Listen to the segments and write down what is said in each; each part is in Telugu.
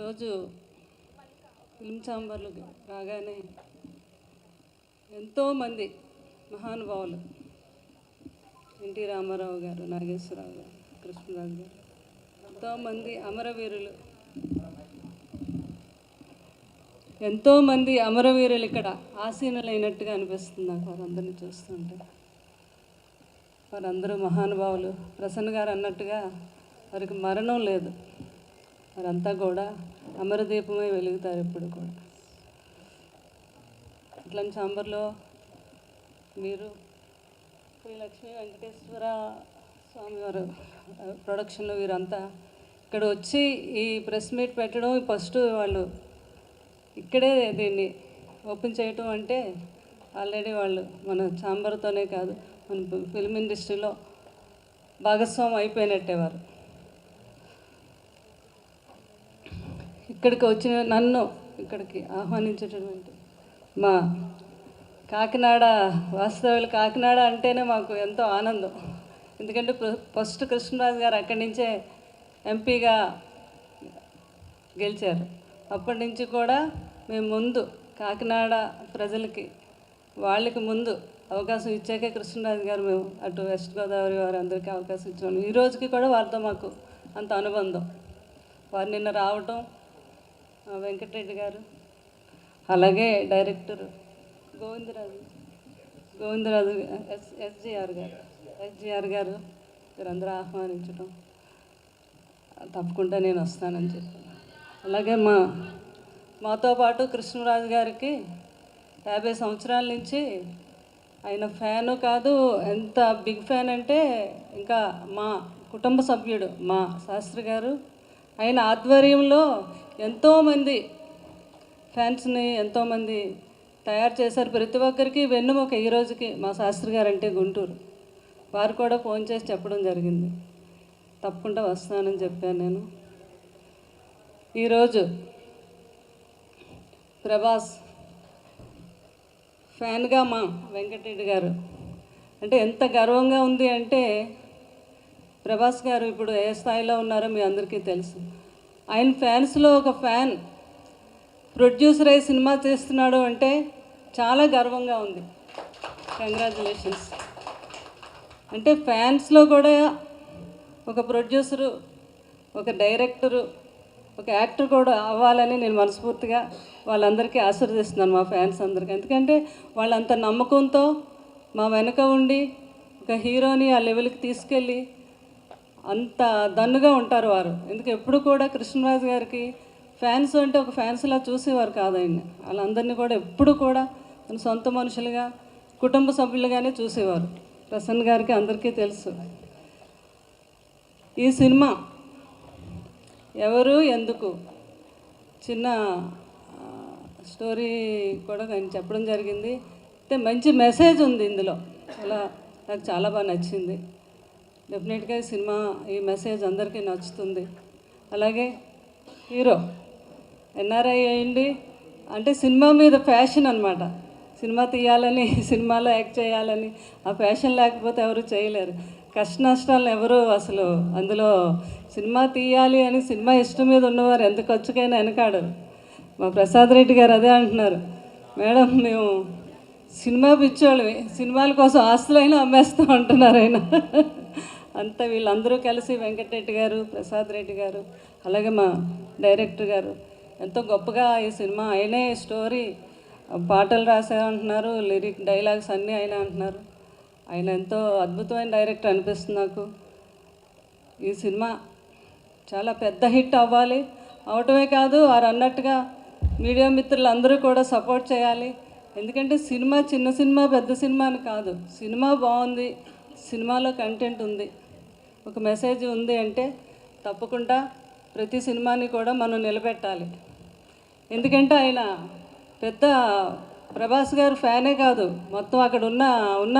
రోజు ఫిల్మ్ ఛాంబర్లు రాగానే ఎంతోమంది మహానుభావులు ఎన్టీ రామారావు గారు, నాగేశ్వరరావు గారు, కృష్ణరాజు గారు, ఎంతోమంది అమరవీరులు ఇక్కడ ఆసీనులైనట్టుగా అనిపిస్తుంది నాకు వారందరినీ చూస్తుంటే. వారందరూ మహానుభావులు. ప్రసన్న గారు అన్నట్టుగా వారికి మరణం లేదు. వారంతా కూడా అమరదీపమై వెలుగుతారు ఎప్పుడు కూడా. అట్లాంటి ఛాంబర్లో మీరు శ్రీ లక్ష్మీ వెంకటేశ్వర స్వామి వారు ప్రొడక్షన్లో వీరంతా ఇక్కడ వచ్చి ఈ ప్రెస్ మీట్ పెట్టడం, ఫస్ట్ వాళ్ళు ఇక్కడే దీన్ని ఓపెన్ చేయటం అంటే ఆల్రెడీ వాళ్ళు మన ఛాంబర్తోనే కాదు, మన ఫిల్మ్ ఇండస్ట్రీలో భాగస్వామి అయిపోయినట్టే. వారు ఇక్కడికి వచ్చిన నన్ను ఇక్కడికి ఆహ్వానించేటటువంటి మా కాకినాడ వాస్తవ్యులు, కాకినాడ అంటేనే మాకు ఎంతో ఆనందం. ఎందుకంటే ఫస్ట్ కృష్ణరాజు గారు అక్కడి నుంచే ఎంపీగా గెలిచారు. అప్పటి నుంచి కూడా మేము ముందు కాకినాడ ప్రజలకి వాళ్ళకి ముందు అవకాశం ఇచ్చాకే కృష్ణరాజు గారు మేము అటు వెస్ట్ గోదావరి వారు అందరికీ అవకాశం ఇచ్చాము. ఈ రోజుకి కూడా వారితో మాకు అంత అనుబంధం. వారు నిన్న రావటం, వెంకటరెడ్డి గారు, అలాగే డైరెక్టర్ గోవిందరాజు ఎస్జిఆర్ గారు వీరందరూ ఆహ్వానించడం, తప్పకుండా నేను వస్తానని చెప్పాను. అలాగే మాతో పాటు కృష్ణరాజు గారికి 50 సంవత్సరాల నుంచి ఆయన ఫ్యాను కాదు, ఎంత బిగ్ ఫ్యాన్ అంటే ఇంకా మా కుటుంబ సభ్యుడు మా శాస్త్రి గారు. ఆయన ఆధ్వర్యంలో ఎంతోమంది ఫ్యాన్స్ని ఎంతోమంది తయారు చేశారు. ప్రతి ఒక్కరికి వెన్నుముక ఈ రోజుకి మా శాస్త్రి గారు అంటే గుంటూరు. వారు కూడా ఫోన్ చేసి చెప్పడం జరిగింది, తప్పకుండా వస్తానని చెప్పాను నేను. ఈరోజు ప్రభాస్ ఫ్యాన్గా మా వెంకటరెడ్డి గారు అంటే ఎంత గర్వంగా ఉంది అంటే, ప్రభాస్ గారు ఇప్పుడు ఏ స్థాయిలో ఉన్నారో మీ అందరికీ తెలుసు. ఆయన ఫ్యాన్స్లో ఒక ఫ్యాన్ ప్రొడ్యూసర్ అయ్యి సినిమా చేస్తున్నాడు అంటే చాలా గర్వంగా ఉంది. కంగ్రాచులేషన్స్. అంటే ఫ్యాన్స్లో కూడా ఒక ప్రొడ్యూసరు, ఒక డైరెక్టరు, ఒక యాక్టర్ కూడా అవ్వాలని నేను మనస్ఫూర్తిగా వాళ్ళందరికీ ఆశీర్వదిస్తున్నాను, మా ఫ్యాన్స్ అందరికీ. ఎందుకంటే వాళ్ళంత నమ్మకంతో మా వెనక ఉండి ఒక హీరోని ఆ లెవెల్కి తీసుకెళ్ళి అంత దన్నుగా ఉంటారు వారు. ఎందుకు ఎప్పుడు కూడా కృష్ణరాజు గారికి ఫ్యాన్స్ అంటే ఒక ఫ్యాన్స్లా చూసేవారు కాదు ఆయన. వాళ్ళందరినీ కూడా ఎప్పుడు కూడా సొంత మనుషులుగా, కుటుంబ సభ్యులుగానే చూసేవారు. ప్రసన్న గారికి అందరికీ తెలుసు. ఈ సినిమా ఎవరు ఎందుకు చిన్న స్టోరీ కూడా ఆయన చెప్పడం జరిగింది. అయితే మంచి మెసేజ్ ఉంది ఇందులో, నాకు చాలా బాగా నచ్చింది. డెఫినెట్గా ఈ సినిమా, ఈ మెసేజ్ అందరికీ నచ్చుతుంది. అలాగే హీరో ఎన్ఆర్ఐ అయ్యండి అంటే సినిమా మీద ఫ్యాషన్ అనమాట. సినిమా తీయాలని, సినిమాలో యాక్ట్ చేయాలని, ఆ ఫ్యాషన్ లేకపోతే ఎవరు చేయలేరు. కష్ట నష్టాలను ఎవరు అసలు అందులో సినిమా తీయాలి అని సినిమా ఇష్టం మీద ఉన్నవారు ఎంత ఖర్చుకైనా వెనకాడరు. మా ప్రసాద్ రెడ్డి గారు అదే అంటున్నారు, మేడం మేము సినిమా పిచ్చోళ్ళవి, సినిమాల కోసం ఆస్తులైనా అమ్మేస్తూ ఉంటున్నారు ఆయన. అంతా వీళ్ళందరూ కలిసి వెంకటరెడ్డి గారు, ప్రసాద్ రెడ్డి గారు, అలాగే మా డైరెక్టర్ గారు ఎంతో గొప్పగా ఈ సినిమా, ఆయనే స్టోరీ, పాటలు రాశారంటున్నారు, లిరిక్ డైలాగ్స్ అన్నీ ఆయన అంటున్నారు. ఆయన ఎంతో అద్భుతమైన డైరెక్టర్ అనిపిస్తుంది నాకు. ఈ సినిమా చాలా పెద్ద హిట్ అవ్వాలి, అవటమే కాదు వారు అన్నట్టుగా మీడియా మిత్రులు అందరూ కూడా సపోర్ట్ చేయాలి. ఎందుకంటే సినిమా చిన్న సినిమా పెద్ద సినిమా అని కాదు, సినిమా బాగుంది, సినిమాలో కంటెంట్ ఉంది, ఒక మెసేజ్ ఉంది అంటే తప్పకుండా ప్రతి సినిమాని కూడా మనం నిలబెట్టాలి. ఎందుకంటే ఆయన పెద్ద ప్రభాస్ గారు ఫ్యానే కాదు, మొత్తం అక్కడ ఉన్న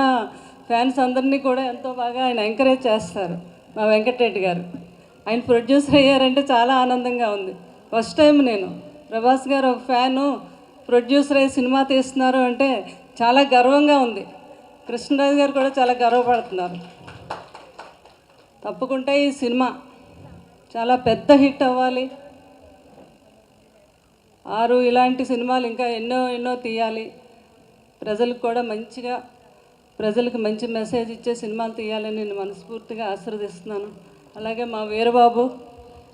ఫ్యాన్స్ అందరినీ కూడా ఎంతో బాగా ఆయన ఎంకరేజ్ చేస్తారు. మా వెంకటరెడ్డి గారు ఆయన ప్రొడ్యూసర్ అయ్యారంటే చాలా ఆనందంగా ఉంది. ఫస్ట్ టైం నేను ప్రభాస్ గారు ఒక ఫ్యాను ప్రొడ్యూసర్ అయ్యి సినిమా తీస్తున్నారు అంటే చాలా గర్వంగా ఉంది. కృష్ణరాజు గారు కూడా చాలా గర్వపడుతున్నారు. తప్పకుండా ఈ సినిమా చాలా పెద్ద హిట్ అవ్వాలి. ఆరు ఇలాంటి సినిమాలు ఇంకా ఎన్నో ఎన్నో తీయాలి, ప్రజలకు కూడా మంచిగా, ప్రజలకు మంచి మెసేజ్ ఇచ్చే సినిమాలు తీయాలని నేను మనస్ఫూర్తిగా ఆశీర్వదిస్తున్నాను. అలాగే మా వీరబాబు,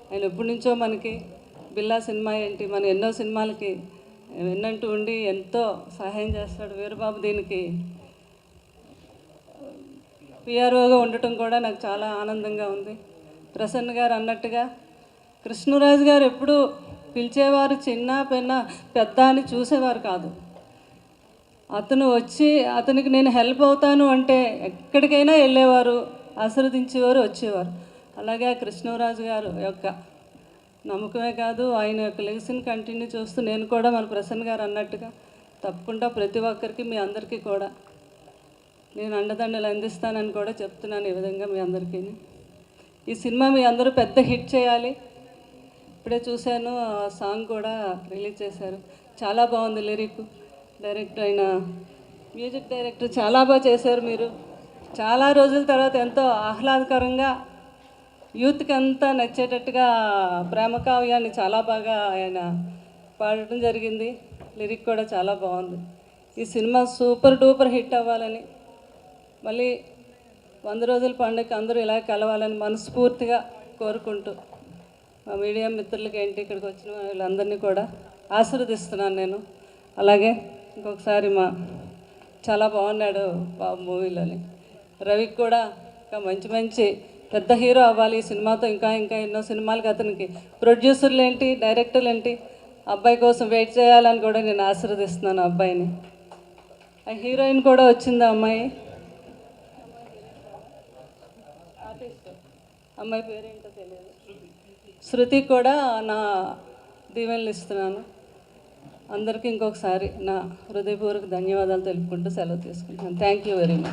ఆయన ఎప్పటి నుంచో మనకి బిల్లా సినిమా ఏంటి, మన ఎన్నో సినిమాలకి విన్నంటూ ఉండి ఎంతో సహాయం చేస్తాడు వీరబాబు. దీనికి పిఆర్ఓగా ఉండటం కూడా నాకు చాలా ఆనందంగా ఉంది. ప్రసన్న గారు అన్నట్టుగా కృష్ణరాజు గారు ఎప్పుడు పిలిచేవారు చిన్న పెద్ద అని చూసేవారు కాదు. అతను వచ్చి అతనికి నేను హెల్ప్ అవుతాను అంటే ఎక్కడికైనా వెళ్ళేవారు, ఆశీర్వదించేవారు, వచ్చేవారు. అలాగే ఆ కృష్ణరాజు గారు యొక్క నమ్మకమే కాదు, ఆయన యొక్క లెగసీని కంటిన్యూ చేస్తూ నేను కూడా మన ప్రసన్న గారు అన్నట్టుగా తప్పకుండా ప్రతి ఒక్కరికి, మీ అందరికీ కూడా నేను అండదండలు అందిస్తానని కూడా చెప్తున్నాను. ఈ విధంగా మీ అందరికీ ఈ సినిమా మీ అందరూ పెద్ద హిట్ చేయాలి. ఇప్పుడే చూశాను, ఆ సాంగ్ కూడా రిలీజ్ చేశారు, చాలా బాగుంది. లిరిక్ డైరెక్టర్ అయిన మ్యూజిక్ డైరెక్టర్ చాలా బాగా చేశారు. మీరు చాలా రోజుల తర్వాత ఎంతో ఆహ్లాదకరంగా యూత్కి అంతా నచ్చేటట్టుగా ప్రేమ కావ్యాన్ని చాలా బాగా ఆయన పాడటం జరిగింది. లిరిక్ కూడా చాలా బాగుంది. ఈ సినిమా సూపర్ డూపర్ హిట్ అవ్వాలని, మళ్ళీ 100 రోజుల పండుగకి అందరూ ఇలా కలవాలని మనస్ఫూర్తిగా కోరుకుంటూ, మా మీడియా మిత్రులకి ఏంటి ఇక్కడికి వచ్చిన వీళ్ళందరినీ కూడా ఆశీర్వదిస్తున్నాను నేను. అలాగే ఇంకొకసారి చాలా బాగున్నాడు బాబు మూవీలోని. రవికి కూడా ఇంకా మంచి పెద్ద హీరో అవ్వాలి ఈ సినిమాతో. ఇంకా ఎన్నో సినిమాలకి అతనికి ప్రొడ్యూసర్లు ఏంటి, డైరెక్టర్లు ఏంటి, అబ్బాయి కోసం వెయిట్ చేయాలని కూడా నేను ఆశీర్వదిస్తున్నాను అబ్బాయిని. ఆ హీరోయిన్ కూడా వచ్చింది, అమ్మాయి అమ్మాయి పేరేంటో తెలియదు, శృతి కూడా నా దీవెనలు ఇస్తున్నాను. అందరికీ ఇంకొకసారి నా హృదయపూర్వక ధన్యవాదాలు తెలుపుకుంటూ సెలవు తీసుకుంటున్నాను. Thank you very much.